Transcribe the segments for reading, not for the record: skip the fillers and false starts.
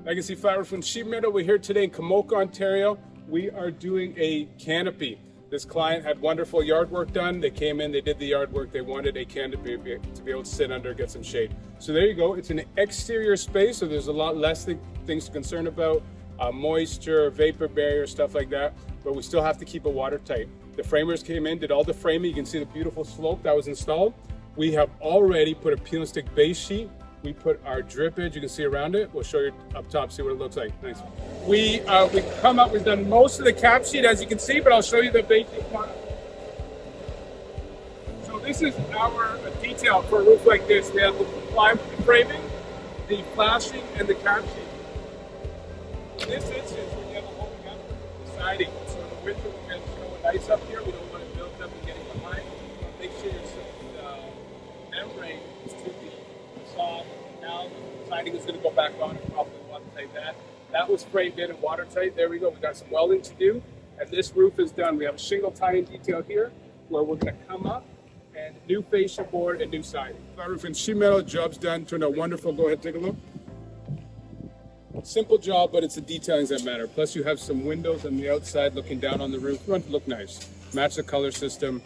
Legacy Flat Roof and Sheet Metal. We're here today in Komoka, Ontario. We are doing a canopy. This client had wonderful yard work done. They came in, they did the yard work. They wanted a canopy to be able to sit under, get some shade. So there you go. It's an exterior space, so there's a lot less things to concern about. Moisture, vapor barrier, stuff like that. But we still have to keep it watertight. The framers came in, did all the framing. You can see the beautiful slope that was installed. We have already put a peel and stick base sheet. We put our drip edge, you can see around it. We'll show you up top, see what it looks like. Thanks. We've done most of the cap sheet, as you can see, but I'll show you the base sheet. So this is our detail for a roof like this. We have the plywood framing, the flashing, and the cap sheet. In this instance, when you have a holding up the siding, so in the winter when we have snow and ice up here, we don't want it built up and getting behind. Make sure the membrane is to the facade. Now the siding is going to go back on and probably watertight that. That was framed in and watertight. There we go. We got some welding to do, and this roof is done. We have a shingle tie-in detail here, where we're going to come up and new fascia board and new siding. Flat roof and sheet metal, job's done. Turned out wonderful. Go ahead, take a look. Simple job, but it's the detailings that matter. Plus, you have some windows on the outside looking down on the roof. You want it to look nice. Match the color system.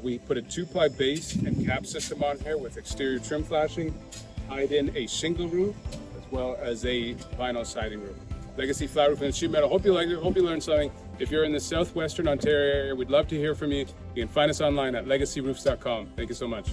We put a 2-ply base and cap system on here with exterior trim flashing, tied in a shingle roof, as well as a vinyl siding roof. Legacy Flat Roof and Sheet Metal. Hope you liked it. Hope you learned something. If you're in the southwestern Ontario area, we'd love to hear from you. You can find us online at legacyroofs.com. Thank you so much.